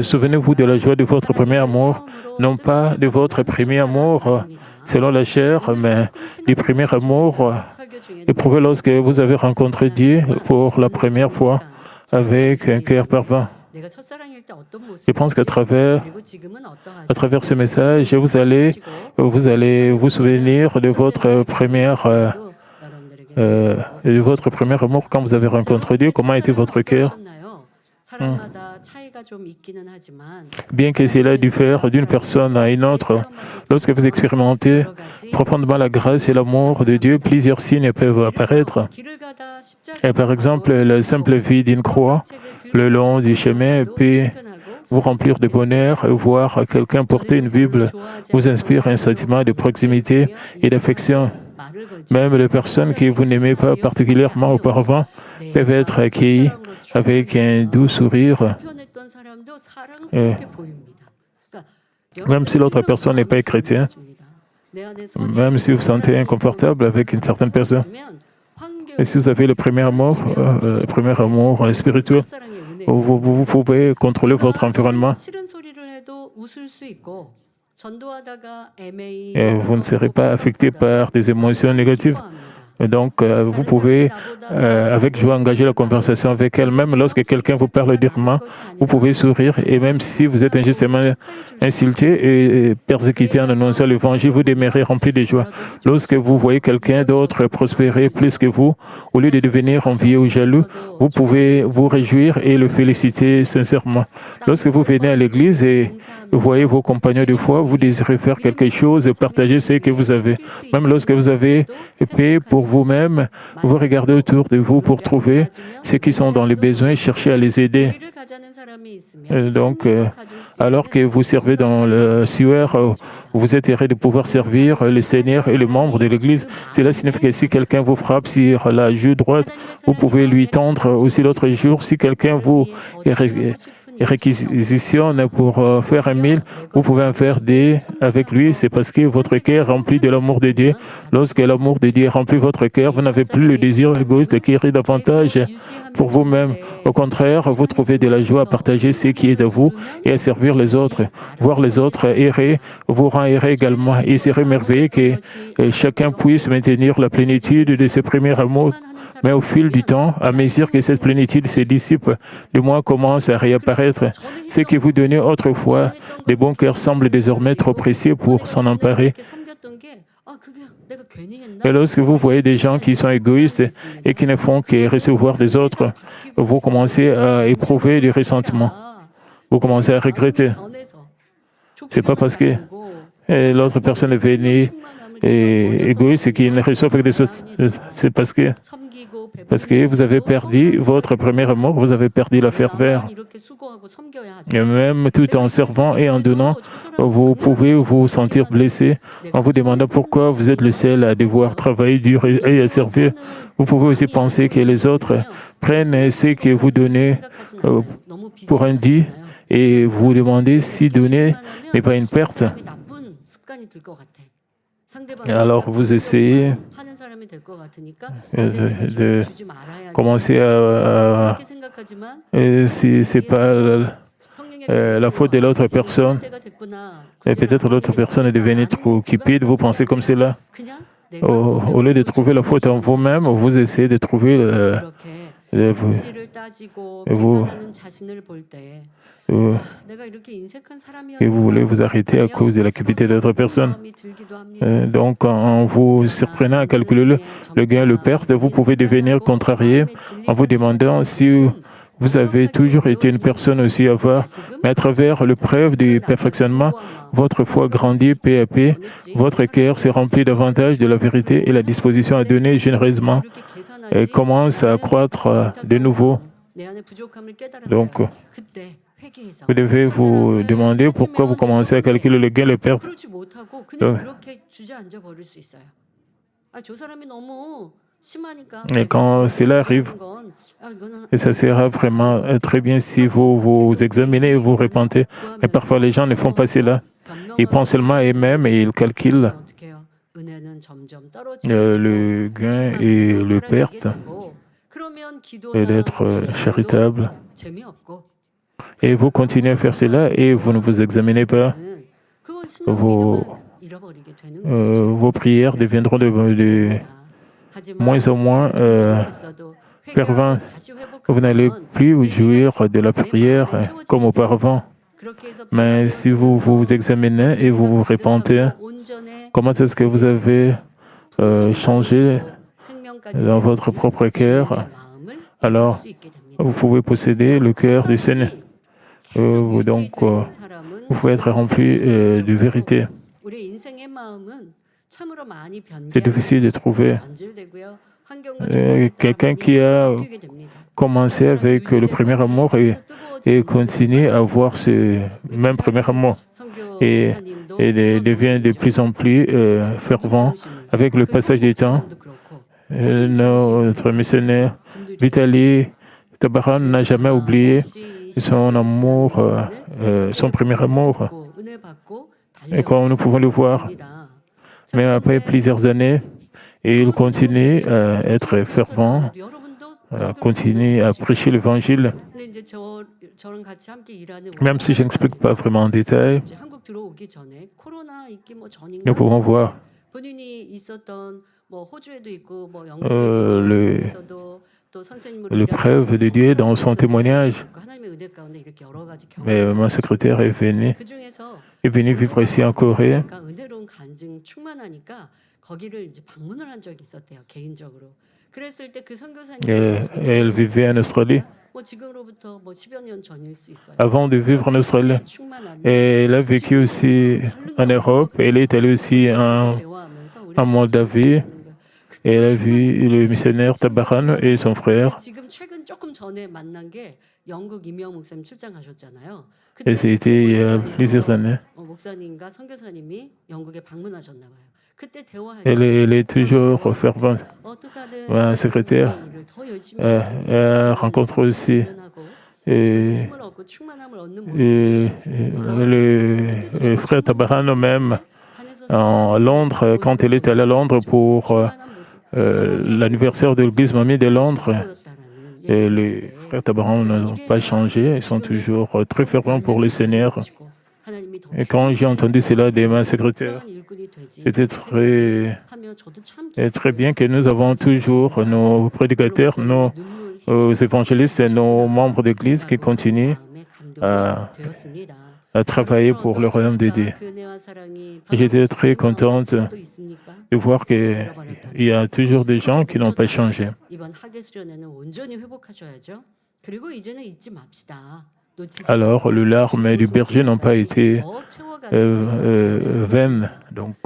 Souvenez-vous de la joie de votre premier amour, non pas de votre premier amour selon la chair, mais du premier amour éprouvé lorsque vous avez rencontré Dieu pour la première fois avec un cœur fervent. Je pense qu'à travers ce message, vous allez vous souvenir de votre premier amour quand vous avez rencontré Dieu. Comment était votre cœur? Bien que cela diffère d'une personne à une autre, lorsque vous expérimentez profondément la grâce et l'amour de Dieu, plusieurs signes peuvent apparaître. Et par exemple, la simple vie d'une croix le long du chemin peut vous remplir de bonheur. Voir quelqu'un porter une Bible vous inspire un sentiment de proximité et d'affection. Même les personnes que vous n'aimez pas particulièrement auparavant peuvent être accueillies avec un doux sourire. Et même si l'autre personne n'est pas chrétienne, même si vous vous sentez inconfortable avec une certaine personne, et si vous avez le premier amour spirituel, vous pouvez contrôler votre environnement. Et vous ne serez pas affecté par des émotions négatives. Et donc, vous pouvez, avec joie, engager la conversation avec elle. Même lorsque quelqu'un vous parle durement, vous pouvez sourire. Et même si vous êtes injustement insulté et persécuté en annonçant l'Évangile, vous demeurez rempli de joie. Lorsque vous voyez quelqu'un d'autre prospérer plus que vous, au lieu de devenir envieux ou jaloux, vous pouvez vous réjouir et le féliciter sincèrement. Lorsque vous venez à l'église et vous voyez vos compagnons de foi, vous désirez faire quelque chose et partager ce que vous avez. Même lorsque vous avez paix pour vous-même, vous regardez autour de vous pour trouver ceux qui sont dans les besoins et chercher à les aider. Donc, alors que vous servez dans le sueur, vous êtes heureux de pouvoir servir le Seigneur et les membres de l'Église. Cela signifie que si quelqu'un vous frappe sur la joue droite, vous pouvez lui tendre aussi l'autre jour. Si quelqu'un vous réquisitionne pour faire un mille, vous pouvez en faire des avec lui. C'est parce que votre cœur est rempli de l'amour de Dieu. Lorsque l'amour de Dieu remplit votre cœur, vous n'avez plus le désir égoïste d'acquérir davantage pour vous-même. Au contraire, vous trouvez de la joie à partager ce qui est de vous et à servir les autres. Voir les autres errer vous rend heureux également. Il serait merveilleux que chacun puisse maintenir la plénitude de ses premiers amours. Mais au fil du temps, à mesure que cette plénitude se dissipe, le moi commence à réapparaître. Ce que vous donnez autrefois, des bons cœurs semblent désormais trop précieux pour s'en emparer. Et lorsque vous voyez des gens qui sont égoïstes et qui ne font que recevoir des autres, vous commencez à éprouver du ressentiment. Vous commencez à regretter. C'est pas parce que l'autre personne est venue et égoïste et qu'il ne reçoit pas que des autres. C'est parce que vous avez perdu votre premier amour, vous avez perdu la ferveur. Et même tout en servant et en donnant, vous pouvez vous sentir blessé en vous demandant pourquoi vous êtes le seul à devoir travailler dur et à servir. Vous pouvez aussi penser que les autres prennent ce que vous donnez pour un dû et vous demandez si donner n'est pas une perte. Alors vous essayez de commencer à si ce n'est pas la faute de l'autre personne, et peut-être l'autre personne est devenue trop cupide, vous pensez comme cela. Au lieu de trouver la faute en vous-même, vous essayez de trouver et vous voulez vous arrêter à cause de la cupidité d'autres personnes. Donc, en vous surprenant à calculer le gain et le perte, vous pouvez devenir contrarié en vous demandant si vous avez toujours été une personne aussi avare, mais à travers l'épreuve du perfectionnement, votre foi grandit peu à peu, votre cœur se remplit davantage de la vérité et la disposition à donner généreusement commence à croître de nouveau. Donc, vous devez vous demander pourquoi vous commencez à calculer le gain et le perte. Et quand cela arrive, et ça sera vraiment très bien si vous vous examinez et vous repentez. Mais parfois, les gens ne font pas cela. Ils pensent seulement à eux-mêmes et ils calculent le gain et le perte et d'être charitable. Et vous continuez à faire cela et vous ne vous examinez pas. Vos prières deviendront de moins en moins ferventes. Vous n'allez plus jouir de la prière comme auparavant. Mais si vous vous examinez et vous vous repentez, comment est-ce que vous avez changé dans votre propre cœur, alors vous pouvez posséder le cœur du Seigneur. Donc, vous pouvez être rempli de vérité. C'est difficile de trouver quelqu'un qui a commencé avec le premier amour et continue à avoir ce même premier amour et devient de plus en plus fervent avec le passage du temps. Notre missionnaire Vitaly Tabaran n'a jamais oublié son amour, son premier amour. Et comme nous pouvons le voir, mais après plusieurs années, il continue à être fervent, à continuer à prêcher l'Évangile. Même si je n'explique pas vraiment en détail, nous pouvons voir le preuve de Dieu dans son témoignage. Mais ma secrétaire est venue vivre ici en Corée. Elle vivait en Australie. Avant de vivre en Australie, elle a vécu aussi en Europe. Elle est allée aussi en Moldavie. Elle a vu le missionnaire Tabaran et son frère. Et c'était il y a plusieurs années. Elle est toujours fervente. Ma secrétaire rencontre aussi le frère Tabaran même en Londres, quand elle est allée à Londres pour l'anniversaire de l'église Mamie de Londres. Et les frères Tabaran n'ont pas changé, ils sont toujours très fervents pour le Seigneur. Et quand j'ai entendu cela de ma secrétaire, c'était très bien que nous avons toujours nos prédicateurs, nos évangélistes et nos membres d'église qui continuent à travailler pour le royaume de Dieu. J'étais très contente de voir qu'il y a toujours des gens qui n'ont pas changé. Alors, les larmes du berger n'ont pas été vaines. Donc,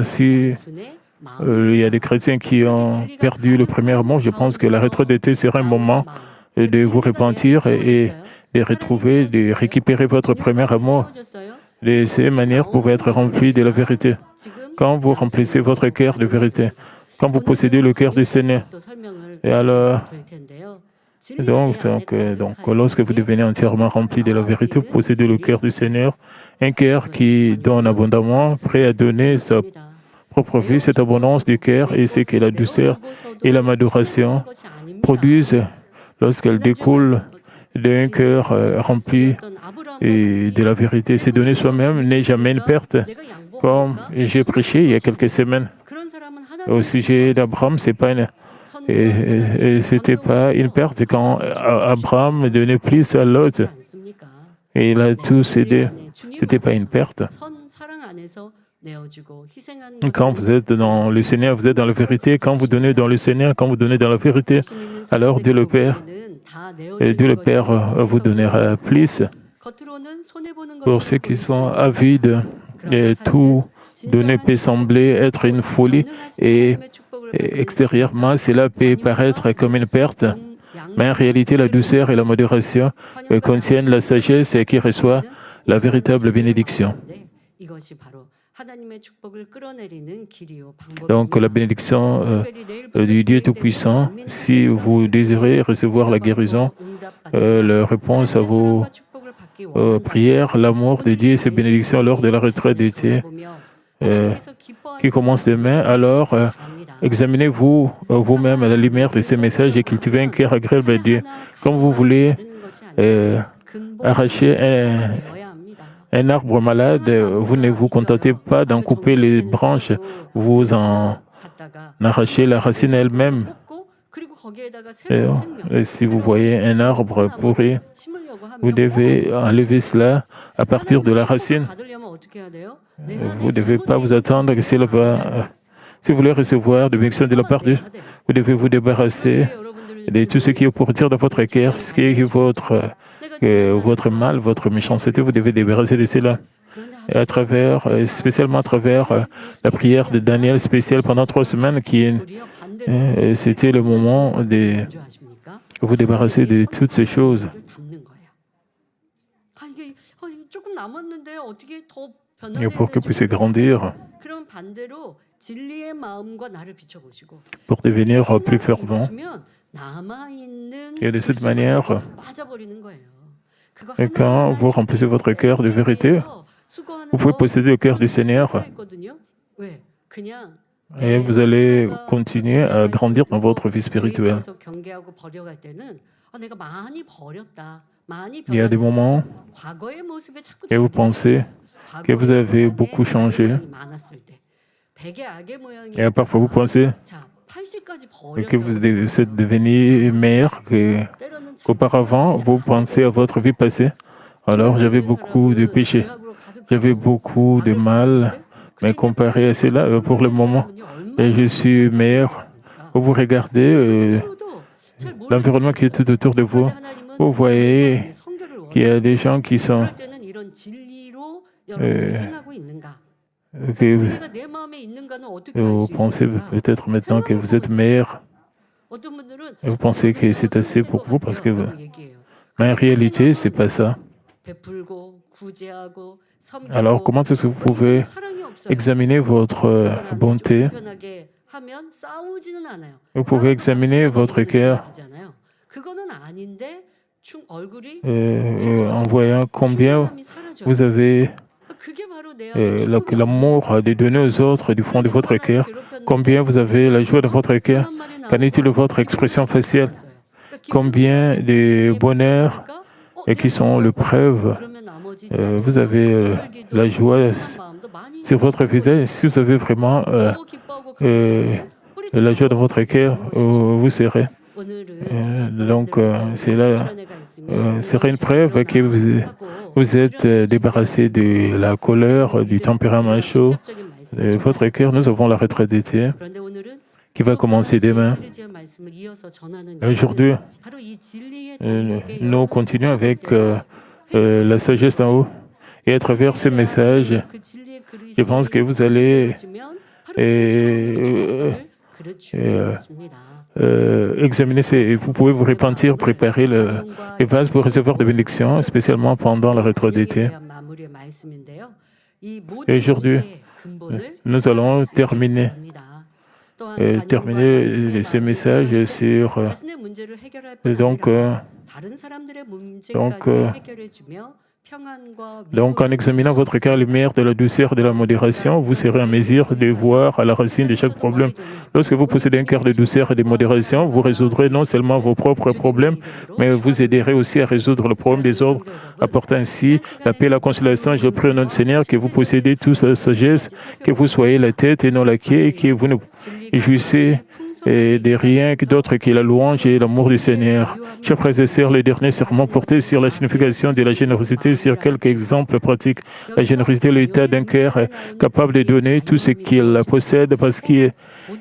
si il y a des chrétiens qui ont perdu le premier amour, je pense que la retraite d'été sera un moment de vous repentir et de retrouver, de récupérer votre premier amour. De ces manières, vous pouvez être rempli de la vérité. Quand vous remplissez votre cœur de vérité, quand vous possédez le cœur du Seigneur, et alors, donc, lorsque vous devenez entièrement rempli de la vérité, vous possédez le cœur du Seigneur, un cœur qui donne abondamment, prêt à donner sa propre vie. Cette abondance du cœur et c'est que la douceur et la maduration produisent lorsqu'elles découlent d'un cœur rempli et de la vérité. C'est donner soi-même n'est jamais une perte. Comme j'ai prêché il y a quelques semaines au sujet d'Abraham, c'était pas une perte quand Abraham donnait plus à Lot. Et il a tout cédé. C'était pas une perte. Quand vous êtes dans le Seigneur, vous êtes dans la vérité. Quand vous donnez dans le Seigneur, quand vous donnez dans la vérité, alors Dieu le Père vous donnera plus. Pour ceux qui sont avides, et tout donner peut sembler être une folie et extérieurement, cela peut paraître comme une perte. Mais en réalité, la douceur et la modération contiennent la sagesse qui reçoit la véritable bénédiction. Donc, la bénédiction du Dieu Tout-Puissant, si vous désirez recevoir la guérison, la réponse à vos prières, l'amour de Dieu et ses bénédictions lors de la retraite d'été qui commence demain, alors examinez-vous vous-même à la lumière de ces messages et cultivez un cœur agréable à Dieu. Quand vous voulez arracher un arbre malade, vous ne vous contentez pas d'en couper les branches, vous en arrachez la racine elle-même. Et si vous voyez un arbre pourri, vous devez enlever cela à partir de la racine. Vous ne devez pas vous attendre que cela va... Si vous voulez recevoir de bénédictions de la part de Dieu, vous devez vous débarrasser de tout ce qui est pour dire dans votre cœur, ce qui est votre mal, votre méchanceté, vous devez débarrasser de cela. Et à travers, spécialement à travers la prière de Daniel spéciale pendant 3 semaines, c'était le moment de vous débarrasser de toutes ces choses. Et pour que vous puissiez grandir, pour devenir plus fervent, et de cette manière, quand vous remplissez votre cœur de vérité, vous pouvez posséder le cœur du Seigneur et vous allez continuer à grandir dans votre vie spirituelle. Il y a des moments où vous pensez que vous avez beaucoup changé. Et parfois vous pensez que vous êtes devenu meilleur qu'auparavant. Vous pensez à votre vie passée. Alors j'avais beaucoup de péchés, j'avais beaucoup de mal, mais comparé à cela, pour le moment, je suis meilleur. Vous regardez l'environnement qui est tout autour de vous. Vous voyez qu'il y a des gens qui sont... vous pensez peut-être maintenant que vous êtes meilleur. Vous pensez que c'est assez pour vous parce que... Mais en réalité, ce n'est pas ça. Alors, comment est-ce que vous pouvez examiner votre bonté? Vous pouvez examiner votre cœur en voyant combien vous avez l'amour de donner aux autres du fond de votre cœur, combien vous avez la joie de votre cœur, qu'en est-il de votre expression faciale, combien de bonheur et qui sont les preuves, vous avez la joie sur votre visage. Si vous avez vraiment la joie dans votre cœur, vous serez. Donc, c'est là, serait une preuve que vous êtes débarrassé de la colère, du tempérament chaud de votre cœur. Nous avons la retraite d'été qui va commencer demain. Aujourd'hui, nous continuons avec la sagesse d'en haut. Et à travers ce message, je pense que vous allez examiner, vous pouvez vous repentir, préparer les vases pour recevoir des bénédictions, spécialement pendant la retraite d'été. Et aujourd'hui, nous allons terminer ce message sur... Donc, en examinant votre cœur, lumière de la douceur, de la modération, vous serez en mesure de voir à la racine de chaque problème. Lorsque vous possédez un cœur de douceur et de modération, vous résoudrez non seulement vos propres problèmes, mais vous aiderez aussi à résoudre le problème des autres, apportant ainsi la paix et la consolation. Je prie au nom du Seigneur que vous possédez tous la sagesse, que vous soyez la tête et non la queue, et que vous ne jouissez de rien d'autre que la louange et l'amour du Seigneur. Chers frères et sœurs, le dernier sermon portait sur la signification de la générosité, sur quelques exemples pratiques. La générosité est l'état d'un cœur capable de donner tout ce qu'il possède parce que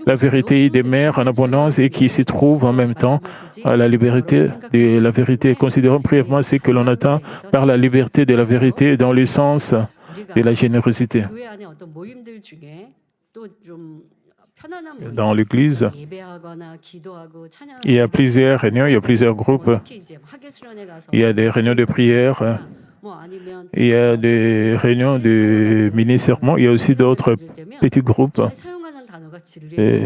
la vérité demeure en abondance et qui s'y trouve en même temps à la liberté de la vérité. Considérons brièvement ce que l'on attend par la liberté de la vérité dans le sens de la générosité. Dans l'Église, il y a plusieurs réunions, il y a plusieurs groupes. Il y a des réunions de prière, il y a des réunions de mini-sermons, il y a aussi d'autres petits groupes. Et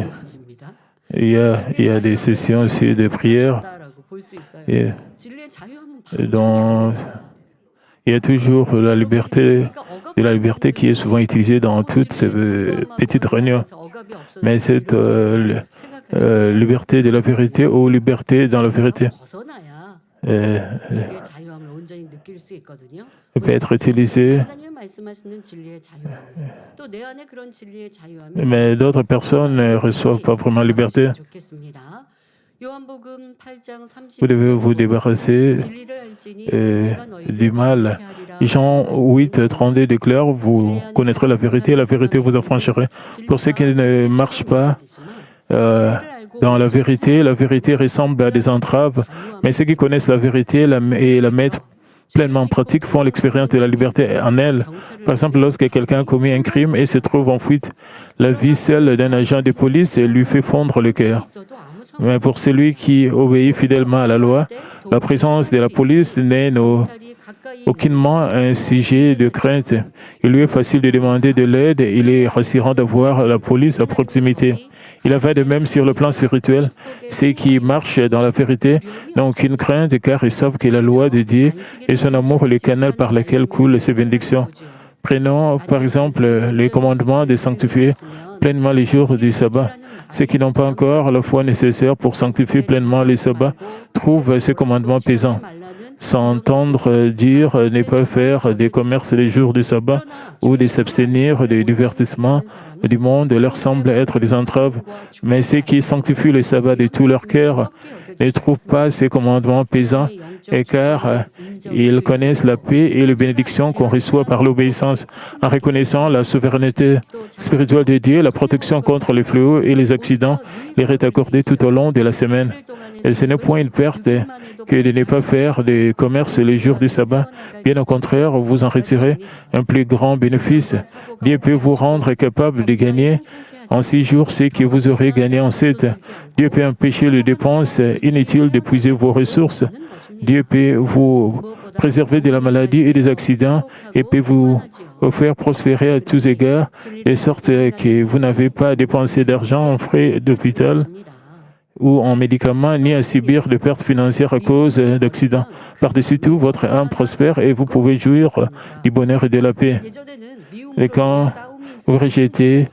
il y a des sessions aussi de prière. Et il Il y a toujours la liberté de la liberté qui est souvent utilisée dans toutes ces petites réunions. Mais cette liberté de la vérité ou liberté dans la vérité peut être utilisée, mais d'autres personnes ne reçoivent pas vraiment la liberté. Vous devez vous débarrasser du mal. Jean 8, 32 déclare, vous connaîtrez la vérité vous affranchirez. Pour ceux qui ne marchent pas dans la vérité ressemble à des entraves, mais ceux qui connaissent la vérité et la mettent pleinement en pratique font l'expérience de la liberté en elle. Par exemple, lorsque quelqu'un a commis un crime et se trouve en fuite, la vie seule d'un agent de police lui fait fondre le cœur. Mais pour celui qui obéit fidèlement à la loi, la présence de la police n'est aucunement un sujet de crainte. Il lui est facile de demander de l'aide, il est rassurant d'avoir la police à proximité. Il en va de même sur le plan spirituel. Ceux qui marchent dans la vérité n'ont aucune crainte car ils savent que la loi de Dieu et son amour est le canal par lequel coulent ses bénédictions. Prenons par exemple les commandements de sanctifier pleinement les jours du sabbat. Ceux qui n'ont pas encore la foi nécessaire pour sanctifier pleinement les sabbats trouvent ces commandements pesants. S'entendre dire ne pas faire des commerces les jours du sabbat ou de s'abstenir des divertissements du monde leur semble être des entraves. Mais ceux qui sanctifient le sabbat de tout leur cœur ne trouvent pas ces commandements pesants, car ils connaissent la paix et les bénédictions qu'on reçoit par l'obéissance. En reconnaissant la souveraineté spirituelle de Dieu, la protection contre les fléaux et les accidents leur est accordée tout au long de la semaine. Et ce n'est point une perte que de ne pas faire de commerce les jours du sabbat. Bien au contraire, vous en retirez un plus grand bénéfice. Dieu peut vous rendre capable de gagner en 6 jours ce que vous aurez gagné en 7. Dieu peut empêcher les dépenses inutiles d'épuiser vos ressources. Dieu peut vous préserver de la maladie et des accidents et peut vous faire prospérer à tous égards, de sorte que vous n'avez pas à dépenser d'argent en frais d'hôpital ou en médicaments, ni à subir de pertes financières à cause d'accidents. Par-dessus tout, votre âme prospère et vous pouvez jouir du bonheur et de la paix. Et quand vous rejetez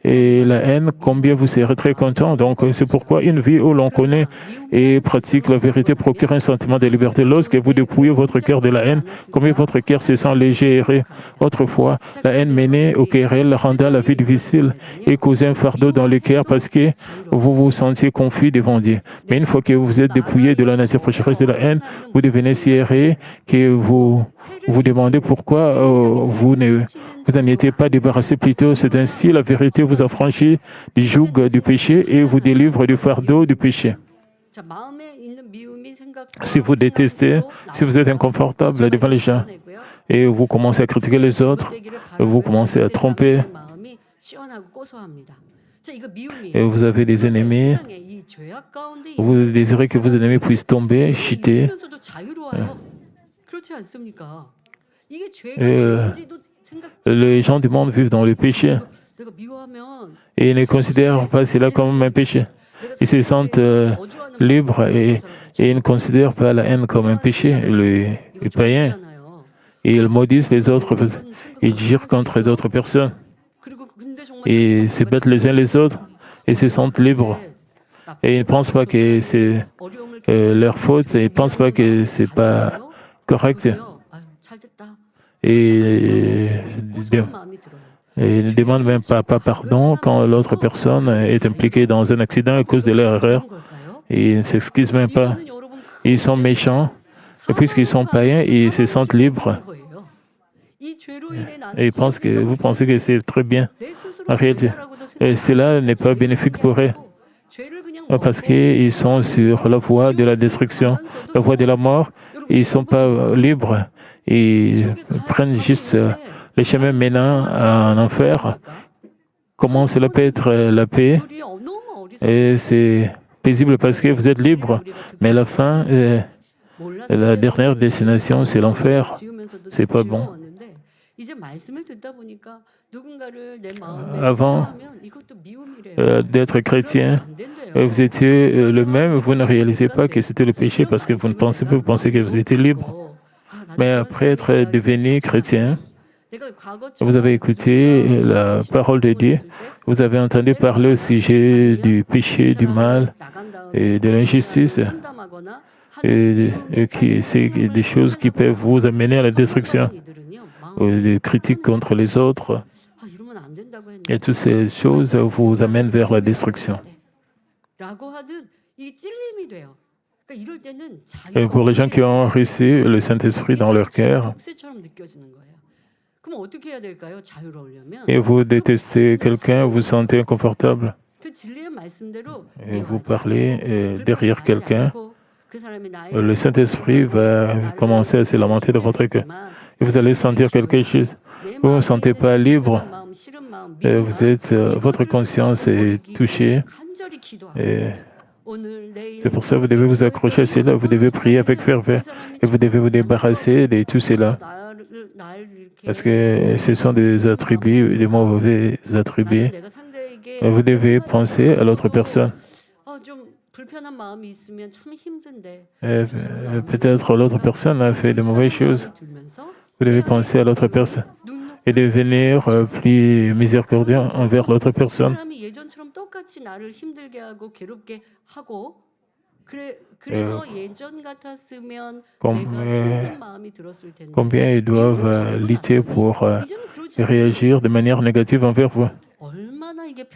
et la haine, combien vous serez très content. Donc, c'est pourquoi une vie où l'on connaît et pratique la vérité procure un sentiment de liberté. Lorsque vous dépouillez votre cœur de la haine, combien votre cœur se sent léger et erré. Autrefois, la haine menée au querelle rendait la vie difficile et causait un fardeau dans le cœur parce que vous vous sentiez confus devant Dieu. Mais une fois que vous êtes dépouillé de la nature pécheresse de la haine, vous devenez si erré que vous vous demandez pourquoi vous n'en étiez pas débarrassé plus tôt. C'est ainsi la vérité vous affranchit du joug du péché et vous délivre du fardeau du péché. Si vous détestez, si vous êtes inconfortable devant les gens et vous commencez à critiquer les autres, vous commencez à tromper et vous avez des ennemis, vous désirez que vos ennemis puissent tomber, chuter. Les gens du monde vivent dans le péché et ils ne considèrent pas cela comme un péché. Ils se sentent libres et ils ne considèrent pas la haine comme un péché. Les païens, ils maudissent les autres, ils girent contre d'autres personnes et se battent les uns les autres et se sentent libres. Et ils ne pensent pas que c'est leur faute, ils ne pensent pas que c'est pas correct. Et ils ne demandent même pas pardon quand l'autre personne est impliquée dans un accident à cause de leur erreur. Et ils ne s'excusent même pas. Ils sont méchants. Et puisqu'ils sont païens, ils se sentent libres. Et vous pensez que c'est très bien. En réalité, et cela n'est pas bénéfique pour eux. Parce qu'ils sont sur la voie de la destruction, la voie de la mort. Ils ne sont pas libres. Ils prennent juste les chemins menant en enfer. Comment cela peut être la paix? Et c'est paisible parce que vous êtes libre. Mais la fin, la dernière destination, c'est l'enfer. C'est pas bon. Avant d'être chrétien, vous étiez le même, vous ne réalisez pas que c'était le péché parce que vous ne pensez pas, vous pensez que vous étiez libre. Mais après être devenu chrétien, vous avez écouté la parole de Dieu, vous avez entendu parler au sujet du péché, du mal et de l'injustice, et c'est des choses qui peuvent vous amener à la destruction, des critiques contre les autres, et toutes ces choses vous amènent vers la destruction. Et pour les gens qui ont reçu le Saint-Esprit dans leur cœur, et vous détestez quelqu'un, vous vous sentez inconfortable, et vous parlez derrière quelqu'un, le Saint-Esprit va commencer à se lamenter dans votre cœur. Et vous allez sentir quelque chose. Vous ne vous sentez pas libre. Et votre conscience est touchée. Et c'est pour ça que vous devez vous accrocher à cela. Vous devez prier avec ferveur. Et vous devez vous débarrasser de tout cela. Parce que ce sont des attributs, des mauvais attributs. Vous devez penser à l'autre personne. Peut-être l'autre personne a fait de mauvaises choses. Vous devez penser à l'autre personne et devenir plus miséricordieux envers l'autre personne. Combien ils doivent lutter pour réagir de manière négative envers vous.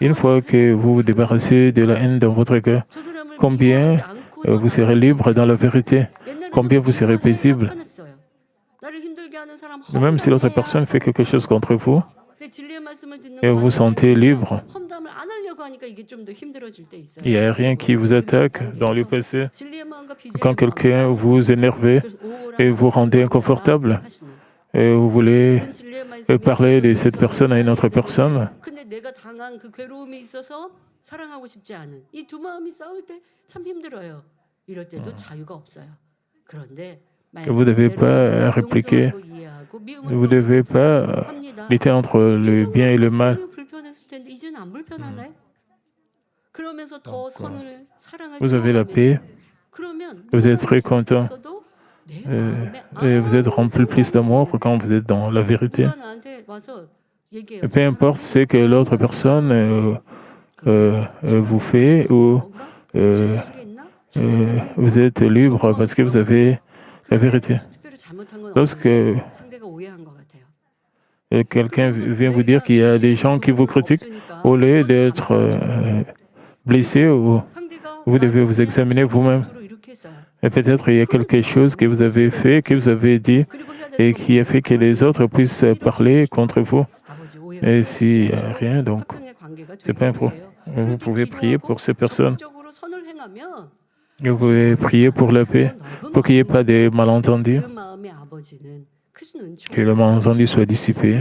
Une fois que vous vous débarrassez de la haine dans votre cœur, combien vous serez libre dans la vérité, combien vous serez paisible. Même si l'autre personne fait quelque chose contre vous, et vous vous sentez libre, il n'y a rien qui vous attaque dans le passé. Quand quelqu'un vous énerve et vous rendez inconfortable, et vous voulez parler de cette personne à une autre personne, vous ne devez pas répliquer. Vous ne devez pas lutter entre le bien et le mal. Vous avez la paix. Vous êtes très content. Et vous êtes rempli plus d'amour quand vous êtes dans la vérité. Et peu importe ce que l'autre personne vous fait, ou vous êtes libre parce que vous avez la vérité. Lorsque quelqu'un vient vous dire qu'il y a des gens qui vous critiquent, au lieu d'être blessé, vous devez vous examiner vous-même. Et peut-être il y a quelque chose que vous avez fait, que vous avez dit, et qui a fait que les autres puissent parler contre vous. Et s'il n'y a rien, donc, c'est pas un problème. Vous pouvez prier pour ces personnes. Vous pouvez prier pour la paix, pour qu'il n'y ait pas de malentendus, que le malentendu soit dissipé.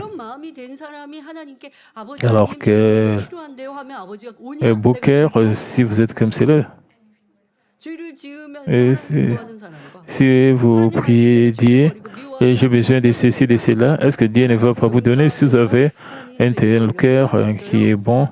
Alors que beau cœur, si vous êtes comme cela, et si vous priez Dieu, et j'ai besoin de ceci, de cela, est-ce que Dieu ne va pas vous donner si vous avez un tel cœur qui est bon?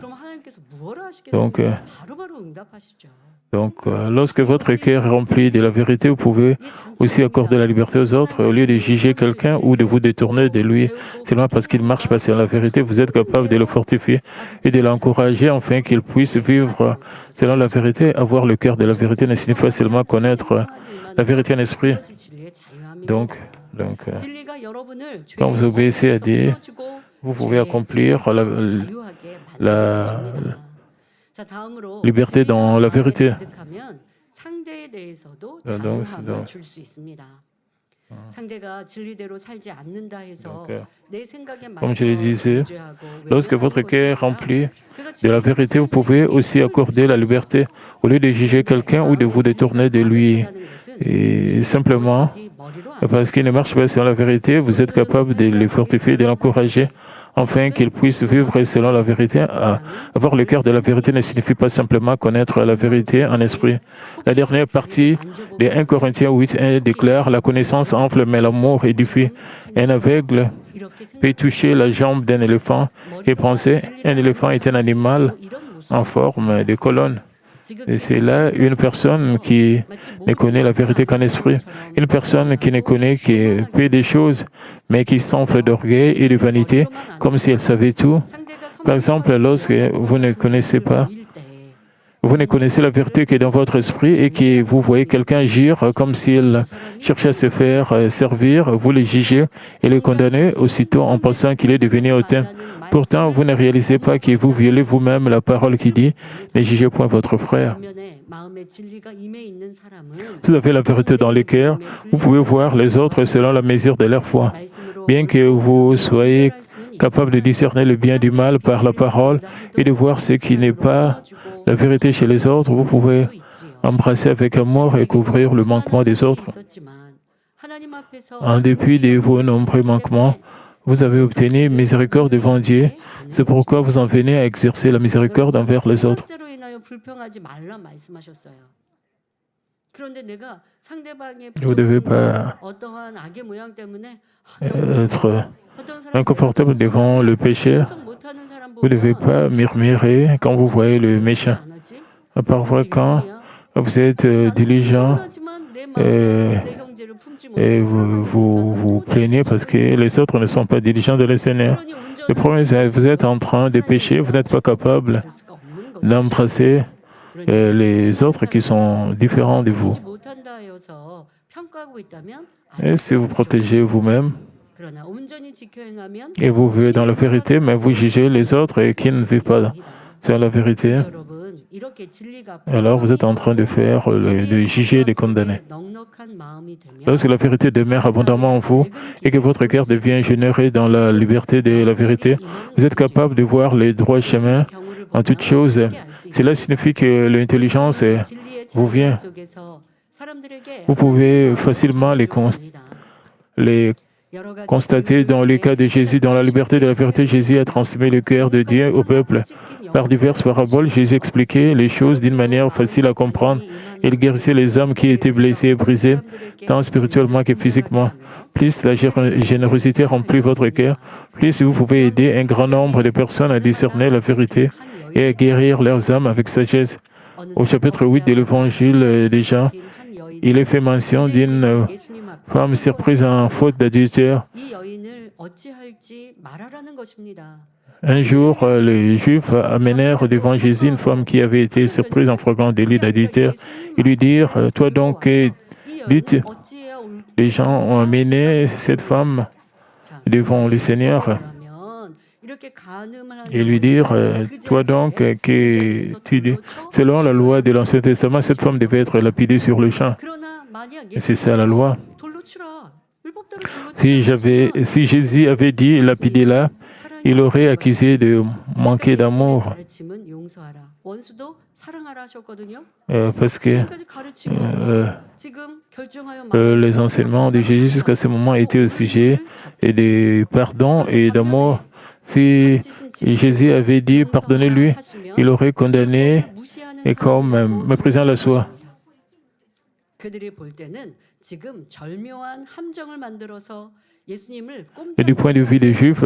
Donc, lorsque votre cœur est rempli de la vérité, vous pouvez aussi accorder la liberté aux autres. Au lieu de juger quelqu'un ou de vous détourner de lui seulement parce qu'il ne marche pas sur la vérité, vous êtes capable de le fortifier et de l'encourager afin qu'il puisse vivre selon la vérité. Avoir le cœur de la vérité ne signifie pas seulement connaître la vérité en esprit. Donc, quand vous obéissez à Dieu, vous pouvez accomplir la liberté dans la vérité. Comme je le disais, lorsque votre cœur est rempli de la vérité, vous pouvez aussi accorder la liberté au lieu de juger quelqu'un ou de vous détourner de lui. Et simplement, parce qu'il ne marche pas selon la vérité, vous êtes capable de le fortifier, de l'encourager, afin qu'il puisse vivre selon la vérité. Avoir le cœur de la vérité ne signifie pas simplement connaître la vérité en esprit. La dernière partie de 1 Corinthiens 8:1 déclare « La connaissance enfle, mais l'amour édifie. Un aveugle peut toucher la jambe d'un éléphant et penser un éléphant est un animal en forme de colonne. Et c'est là une personne qui ne connaît la vérité qu'en esprit. Une personne qui ne connaît que peu des choses, mais qui s'enfle d'orgueil et de vanité, comme si elle savait tout. Par exemple, lorsque vous ne connaissez pas, vous ne connaissez la vérité qui est dans votre esprit et que vous voyez quelqu'un agir comme s'il cherchait à se faire servir, vous le jugez et le condamnez aussitôt en pensant qu'il est devenu hautain. Pourtant, vous ne réalisez pas que vous violez vous-même la parole qui dit « Ne jugez point votre frère ». Si vous avez la vérité dans le cœur, vous pouvez voir les autres selon la mesure de leur foi. Bien que vous soyez capable de discerner le bien du mal par la parole et de voir ce qui n'est pas la vérité chez les autres, vous pouvez embrasser avec amour et couvrir le manquement des autres. En dépit de vos nombreux manquements, vous avez obtenu miséricorde devant Dieu. C'est pourquoi vous en venez à exercer la miséricorde envers les autres. Vous ne devez pas être inconfortable devant le péché. Vous ne devez pas murmurer quand vous voyez le méchant. Parfois, quand vous êtes diligent et vous plaignez parce que les autres ne sont pas diligents de le Seigneur. Le problème, c'est que vous êtes en train de pécher, vous n'êtes pas capable d'embrasser les autres qui sont différents de vous. Et si vous protégez vous-même, et vous vivez dans la vérité, mais vous jugez les autres et qui ne vivent pas dans la vérité, alors vous êtes en train de juger et de condamner. Lorsque la vérité demeure abondamment en vous et que votre cœur devient généreux dans la liberté de la vérité, vous êtes capable de voir les droits chemins en toutes choses. Cela signifie que l'intelligence vous vient. Vous pouvez facilement les constater dans le cas de Jésus. Dans la liberté de la vérité, Jésus a transmis le cœur de Dieu au peuple. Par diverses paraboles, Jésus expliquait les choses d'une manière facile à comprendre. Il guérissait les âmes qui étaient blessées et brisées, tant spirituellement que physiquement. Plus la générosité remplit votre cœur, plus vous pouvez aider un grand nombre de personnes à discerner la vérité et à guérir leurs âmes avec sagesse. Au chapitre 8 de l'Évangile de Jean, il est fait mention d'une femme surprise en faute d'adultère. Un jour, les Juifs amenèrent devant Jésus une femme qui avait été surprise en flagrant délit d'adultère. Ils lui dirent, « Toi donc, dites, les gens ont amené cette femme devant le Seigneur. » Et lui dire, « Toi donc, que tu dis, selon la loi de l'Ancien Testament, cette femme devait être lapidée sur le champ. » Et c'est ça la loi. Si Jésus avait dit lapidez-la, il aurait accusé de manquer d'amour. Parce que les enseignements de Jésus jusqu'à ce moment étaient au sujet de pardon et d'amour. Si Jésus avait dit pardonnez-lui, il aurait condamné et comme méprisant la soi. Et du point de vue des Juifs,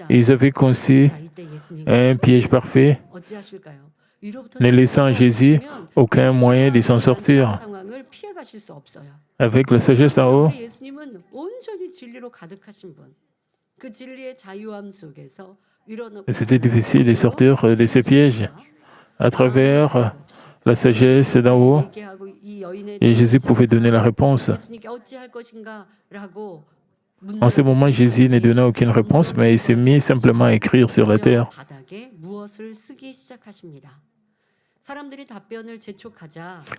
ils avaient conçu un piège parfait, ne laissant à Jésus aucun moyen de s'en sortir. Avec la sagesse en haut, c'était difficile de sortir de ces pièges à travers la sagesse d'en haut. Et Jésus pouvait donner la réponse. En ce moment, Jésus ne donna aucune réponse, mais il s'est mis simplement à écrire sur la terre.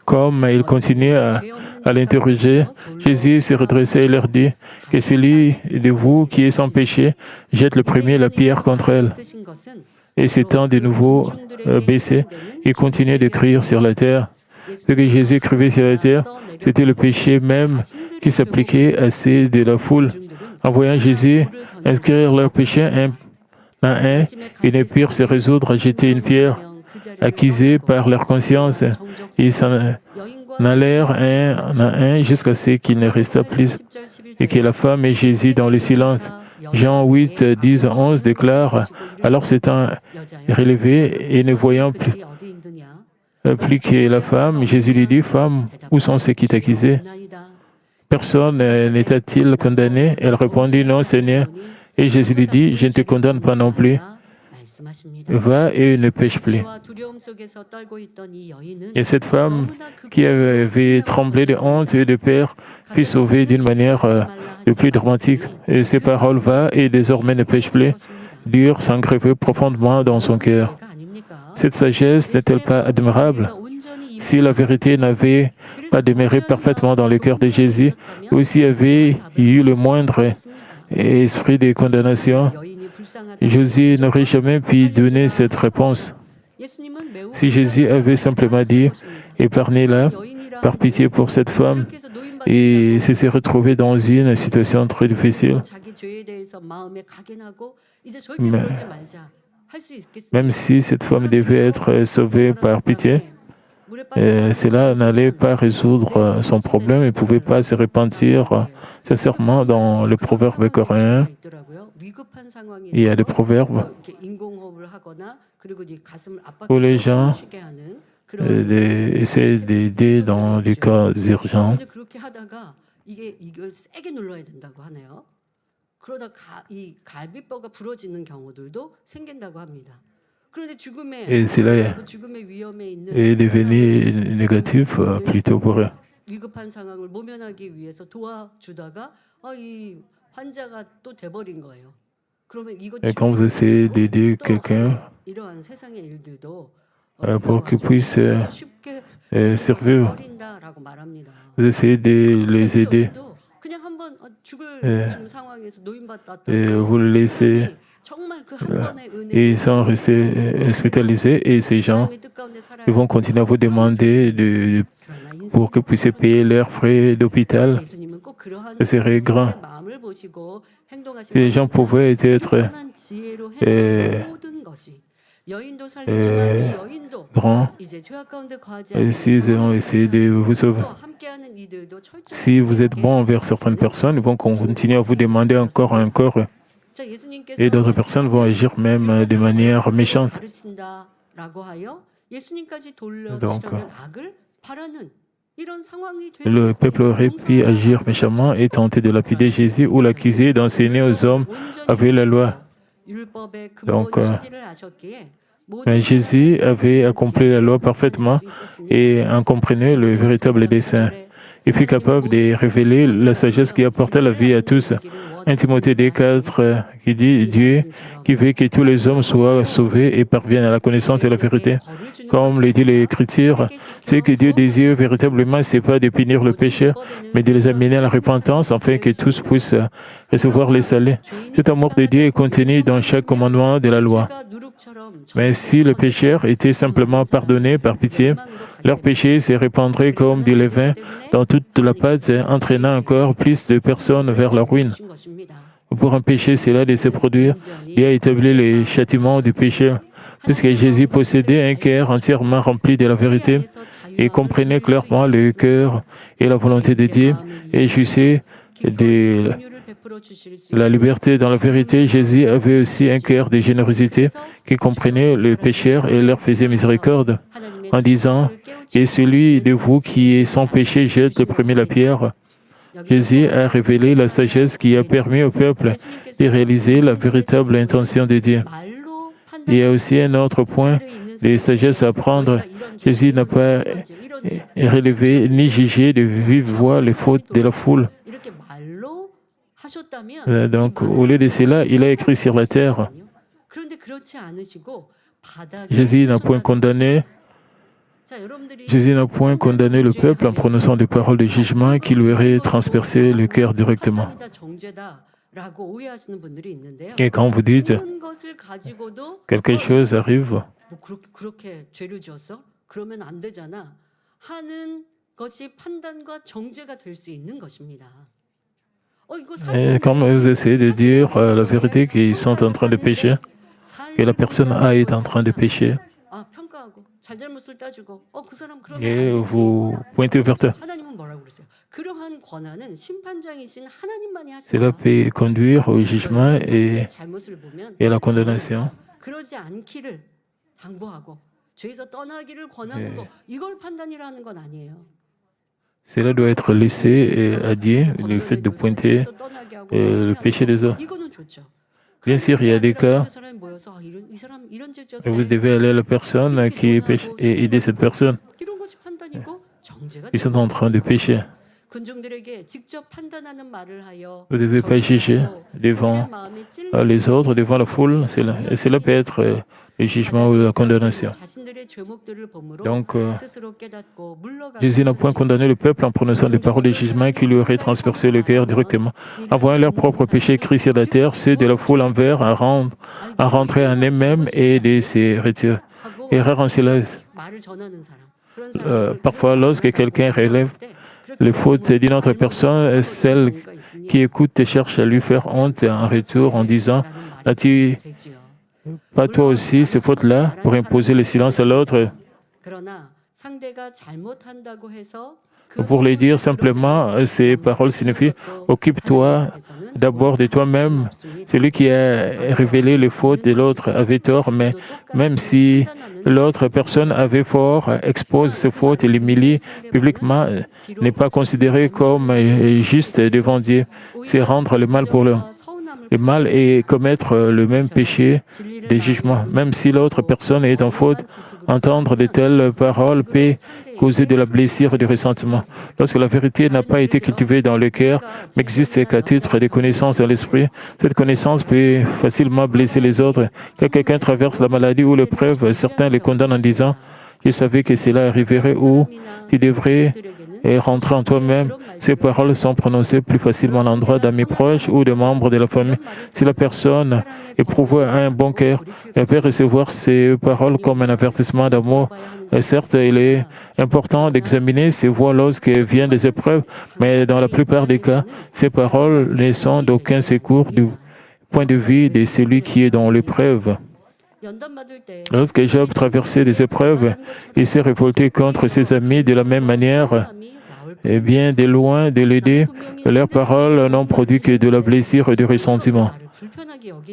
Comme il continuait à l'interroger, Jésus se redressait et leur dit que celui de vous qui est sans péché jette le premier la pierre contre elle. Et s'étant de nouveau baissé, il continuait d'écrire sur la terre. Ce que Jésus écrivait sur la terre, c'était le péché même qui s'appliquait à ceux de la foule. En voyant Jésus inscrire leurs péchés un à un, ils ne purent se résoudre à jeter une pierre, accusés par leur conscience. Ils s'en allèrent un à un jusqu'à ce qu'il ne resta plus et que la femme et Jésus dans le silence. Jean 8, 10, 11 déclare, alors s'étant relevé et ne voyant plus appliquer la femme. Jésus lui dit, femme, où sont ceux qui t'accusaient? Personne n'était-il condamné? Elle répondit, non, Seigneur. Et Jésus lui dit, je ne te condamne pas non plus. Va et ne pêche plus. Et cette femme qui avait tremblé de honte et de peur fut sauvée d'une manière de plus dramatique. Et ces paroles, va et désormais ne pêche plus, durent s'engraver profondément dans son cœur. Cette sagesse n'est-elle pas admirable? Si la vérité n'avait pas demeuré parfaitement dans le cœur de Jésus, ou s'il y avait eu le moindre esprit de condamnation, Jésus n'aurait jamais pu donner cette réponse. Si Jésus avait simplement dit, épargnez-la par pitié pour cette femme, et s'est retrouvé dans une situation très difficile, même si cette femme devait être sauvée par pitié, cela n'allait pas résoudre son problème. Il ne pouvait pas se repentir sincèrement. Dans le proverbe coréen, il y a des proverbes où les gens essaient d'aider dans les cas urgents. Et cela est devenu négatif plutôt pour eux. Et quand vous essayez d'aider quelqu'un pour qu'il puisse survivre, vous essayez de les aider et vous les laissez. Et ils sont restés hospitalisés et ces gens ils vont continuer à vous demander pour que vous puissiez payer leurs frais d'hôpital. Ce serait grand. Si les gens pouvaient être grands, s'ils ont essayé de vous sauver. Si vous êtes bon envers certaines personnes, ils vont continuer à vous demander encore et encore. Et d'autres personnes vont agir même de manière méchante. Donc, le peuple aurait pu agir méchamment et tenter de lapider Jésus ou l'accuser d'enseigner aux hommes avec la loi. Donc, Jésus avait accompli la loi parfaitement et en comprenait le véritable dessein. Il fut capable de révéler la sagesse qui apportait la vie à tous. 1 Timothée 2,4 qui dit « Dieu qui veut que tous les hommes soient sauvés et parviennent à la connaissance de la vérité. » Comme le dit l'Écriture, ce que Dieu désire véritablement, ce n'est pas de punir le péché, mais de les amener à la repentance afin que tous puissent recevoir le salut. Cet amour de Dieu est contenu dans chaque commandement de la loi. Mais si le pécheur était simplement pardonné par pitié, leur péché se répandrait comme du levain dans toute la pâte, entraînant encore plus de personnes vers la ruine. Pour empêcher cela de se produire, Dieu a établi les châtiments du péché, puisque Jésus possédait un cœur entièrement rempli de la vérité et comprenait clairement le cœur et la volonté de Dieu et jouissait de la liberté dans la vérité. Jésus avait aussi un cœur de générosité qui comprenait le pécheur et leur faisait miséricorde en disant « Et celui de vous qui est sans péché jette le premier la pierre ». Jésus a révélé la sagesse qui a permis au peuple de réaliser la véritable intention de Dieu. Il y a aussi un autre point de sagesse à prendre. Jésus n'a pas relevé ni jugé de vive voix les fautes de la foule. Donc, au lieu de cela, il a écrit sur la terre. Jésus n'a point condamné le peuple en prononçant des paroles de jugement qui lui auraient transpercé le cœur directement. Et quand vous dites quelque chose arrive, et comme vous essayez de dire la vérité qu'ils sont en train de pécher, que la personne A est en train de pécher, et vous pointez vers eux. Cela peut conduire au jugement et à la condamnation. Cela doit être laissé à Dieu, le fait de pointer le péché des autres. Bien sûr, il y a des cas où vous devez aller à la personne qui pêche et aider cette personne. Ils sont en train de pécher. Vous ne devez pas juger devant les autres, devant la foule. Cela peut être le jugement ou la condamnation. Donc, Jésus n'a point condamné le peuple en prononçant des paroles de jugement qui lui auraient transpercé le cœur directement. En voyant leurs propres péchés écrits sur la terre, ceux de la foule envers à rentrer en eux-mêmes et de se retirer. Erreur en silence. Parfois, lorsque quelqu'un relève les fautes d'une autre personne, celle qui écoute cherche à lui faire honte en retour en disant « N'as-tu pas toi aussi ces fautes-là » pour imposer le silence à l'autre? Pour lui dire simplement, ces paroles signifient « Occupe-toi d'abord de toi-même. Celui qui a révélé les fautes de l'autre avait tort, mais même si l'autre personne avait fort, expose ses fautes et l'humilie publiquement, n'est pas considéré comme juste devant Dieu. C'est rendre le mal pour l'homme. Le mal est commettre le même péché des jugements. Même si l'autre personne est en faute, entendre de telles paroles peut causer de la blessure et du ressentiment. Lorsque la vérité n'a pas été cultivée dans le cœur, mais existe qu'à titre de connaissance dans l'esprit, cette connaissance peut facilement blesser les autres. Quand quelqu'un traverse la maladie ou l'épreuve, certains les condamnent en disant « Je savais que cela arriverait » ou « Tu devrais rentrer en toi-même ». Ces paroles sont prononcées plus facilement à l'endroit d'amis proches ou de membres de la famille. Si la personne éprouve un bon cœur, elle peut recevoir ces paroles comme un avertissement d'amour. Certes, il est important d'examiner ses voies lorsqu'il vient des épreuves, mais dans la plupart des cas, ces paroles ne sont d'aucun secours du point de vue de celui qui est dans l'épreuve. Lorsque Job traversait des épreuves, il s'est révolté contre ses amis de la même manière. Et bien de loin de l'aider, leurs paroles n'ont produit que de la blessure et du ressentiment.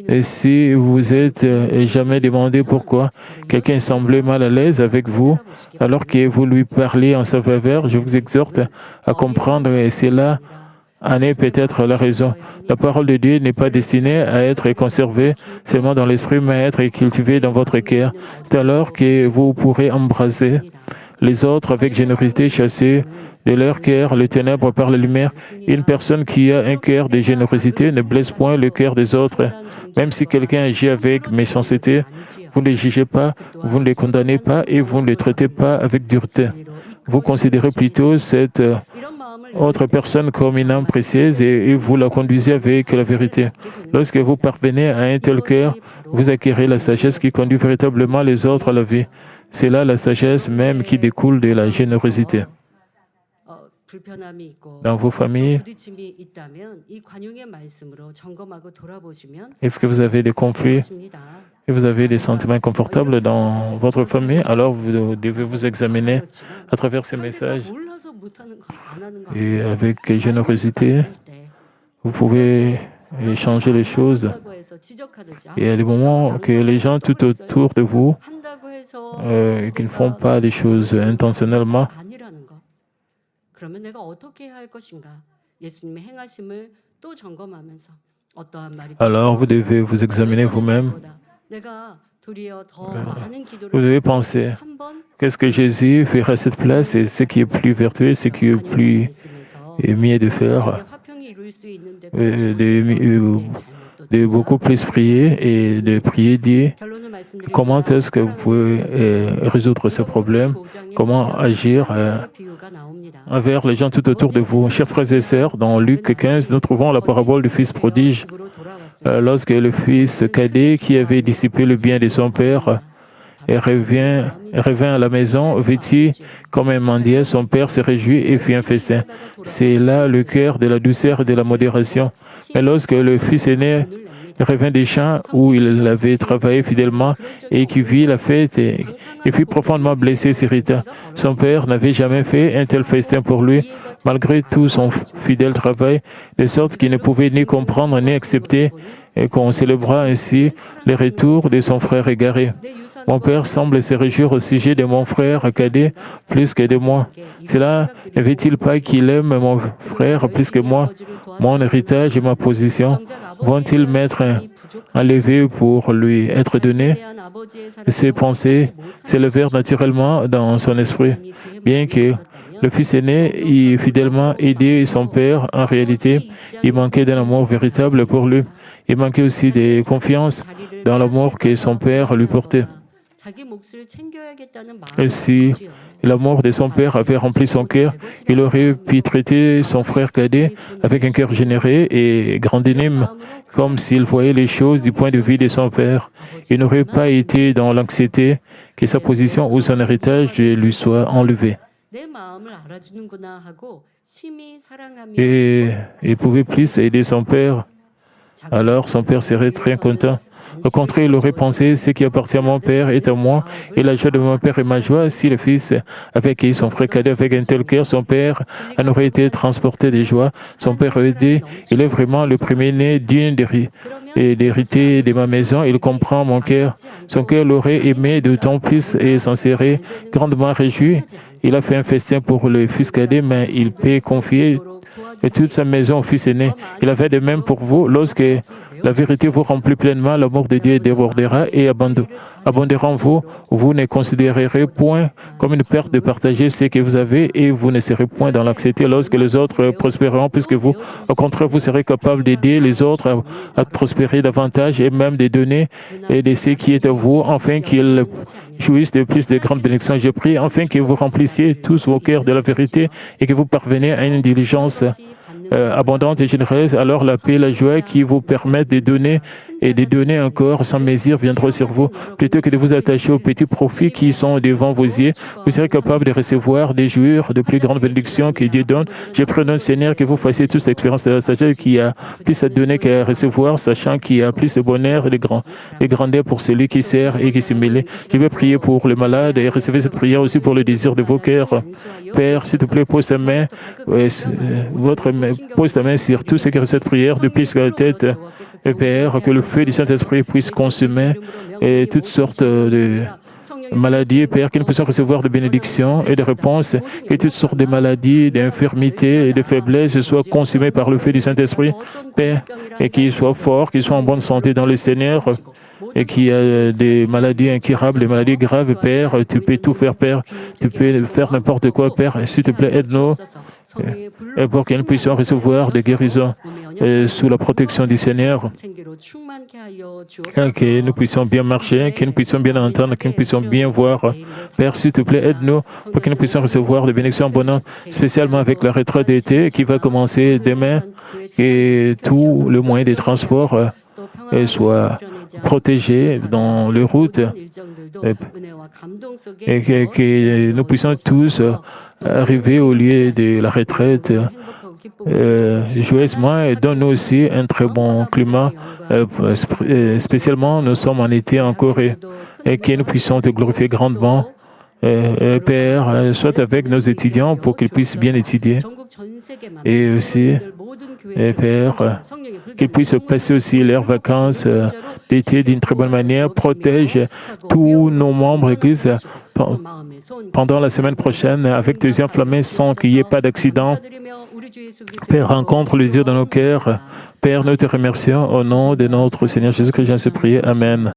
Et si vous êtes jamais demandé pourquoi quelqu'un semblait mal à l'aise avec vous, alors que vous lui parlez en sa faveur, je vous exhorte à comprendre et cela en est peut-être la raison. La parole de Dieu n'est pas destinée à être conservée seulement dans l'esprit, mais à être cultivée dans votre cœur. C'est alors que vous pourrez embrasser les autres avec générosité, chasser de leur cœur les ténèbres par la lumière. Une personne qui a un cœur de générosité ne blesse point le cœur des autres. Même si quelqu'un agit avec méchanceté, vous ne les jugez pas, vous ne les condamnez pas et vous ne les traitez pas avec dureté. Vous considérez plutôt cette autre personne comme une âme précieuse et vous la conduisez avec la vérité. Lorsque vous parvenez à un tel cœur, vous acquérez la sagesse qui conduit véritablement les autres à la vie. C'est là la sagesse même qui découle de la générosité. Dans vos familles, est-ce que vous avez des conflits et vous avez des sentiments inconfortables dans votre famille? Alors vous devez vous examiner à travers ces messages. Et avec générosité, vous pouvez changer les choses. Et il y a des moments que les gens tout autour de vous qui ne font pas des choses intentionnellement. Alors vous devez vous examiner vous-même. Vous devez penser, qu'est-ce que Jésus ferait à cette place et ce qui est plus vertueux, ce qui est plus mieux de faire, de beaucoup plus prier et de prier Dieu. Comment est-ce que vous pouvez résoudre ce problème? Comment agir envers les gens tout autour de vous? Chers frères et sœurs, dans Luc 15, nous trouvons la parabole du fils prodige. Lorsque le fils cadet qui avait dissipé le bien de son père revint à la maison, vêtu comme un mendiant, son père se réjouit et fit un festin. C'est là le cœur de la douceur et de la modération. Mais lorsque le fils aîné revint des champs où il avait travaillé fidèlement et qui vit la fête, il fut profondément blessé, s'irrita. Son père n'avait jamais fait un tel festin pour lui, malgré tout son fidèle travail, de sorte qu'il ne pouvait ni comprendre ni accepter et qu'on célébrât ainsi le retour de son frère égaré. Mon Père semble se réjouir au sujet de mon frère cadet plus que de moi. Cela ne veut-il pas qu'il aime mon frère plus que moi? Mon héritage et ma position vont-ils m'être enlevés pour lui être donnés? Ces pensées s'élevèrent naturellement dans son esprit. Bien que le fils aîné ait fidèlement aidé son père, en réalité, il manquait d'un amour véritable pour lui. Il manquait aussi de confiance dans l'amour que son père lui portait. Et si l'amour de son père avait rempli son cœur, il aurait pu traiter son frère cadet avec un cœur généreux et grandinime, comme s'il voyait les choses du point de vue de son père. Il n'aurait pas été dans l'anxiété que sa position ou son héritage lui soit enlevé. Et il pouvait plus aider son père. Alors son père serait très content. Au contraire, il aurait pensé, ce qui appartient à mon père est à moi, et la joie de mon père est ma joie. Si le fils avait accueilli son frère cadet avec un tel cœur, son père en aurait été transporté de joie. Son père a dit, il est vraiment le premier-né digne d'hériter de ma maison. Il comprend mon cœur. Son cœur l'aurait aimé d'autant plus et s'en serait grandement réjoui. Il a fait un festin pour le fils cadet, mais il peut confier toute sa maison au fils aîné. Il avait de même pour vous. Lorsque la vérité vous remplit pleinement, l'amour de Dieu débordera et abondera en vous. Vous ne considérerez point comme une perte de partager ce que vous avez et vous ne serez point dans l'anxiété lorsque les autres prospéreront plus que vous. Au contraire, vous serez capable d'aider les autres à prospérer davantage et même de donner et de ce qui est à vous, afin qu'ils jouissent de plus de grandes bénédictions. Je prie afin que vous remplissiez tous vos cœurs de la vérité et que vous parveniez à une diligence abondante et généreuse. Alors la paix et la joie qui vous permettent de donner et de donner encore sans mesure viendront sur vous. Plutôt que de vous attacher aux petits profits qui sont devant vos yeux, vous serez capable de recevoir, de jouir de plus grandes bénédictions que Dieu donne. Je prie notre Seigneur que vous fassiez tous l'expérience de la sagesse qui a plus à donner qu'à recevoir, sachant qu'il y a plus de bonheur et de grandeur pour celui qui sert et qui s'est mêlé. Je vais prier pour les malades et recevez cette prière aussi pour le désir de vos cœurs. Père, s'il te plaît, pose ta main, pose ta main sur tous ceux qui reçoivent cette prière depuis la tête. Et Père, que le feu du Saint-Esprit puisse consumer et toutes sortes de maladies, Père, que nous puissions recevoir de bénédictions et de réponses, que toutes sortes de maladies, d'infirmités et de faiblesses soient consumées par le feu du Saint-Esprit, Père, et qu'ils soient forts, qu'ils soient en bonne santé dans le Seigneur, et qu'il y a des maladies incurables, des maladies graves, Père, tu peux tout faire, Père, tu peux faire n'importe quoi, Père, s'il te plaît, aide-nous, et pour que nous puissions recevoir des guérisons sous la protection du Seigneur, que nous puissions bien marcher, que nous puissions bien entendre, que nous puissions bien voir. Père, s'il te plaît, aide-nous pour que nous puissions recevoir des bénédictions abondantes, spécialement avec la retraite d'été qui va commencer demain, et tout le moyen de transport soit protégé dans les routes, et que nous puissions tous arriver au lieu de la retraite joyeusement, et donne-nous aussi un très bon climat, spécialement nous sommes en été en Corée, et que nous puissions te glorifier grandement. Père, soit avec nos étudiants pour qu'ils puissent bien étudier, et aussi, Père, qu'ils puissent passer aussi leurs vacances d'été d'une très bonne manière. Protège tous nos membres Église pendant la semaine prochaine avec tes yeux enflammés sans qu'il n'y ait pas d'accident. Père, rencontre le Dieu dans nos cœurs. Père, nous te remercions au nom de notre Seigneur Jésus-Christ, j'en sais prier. Amen.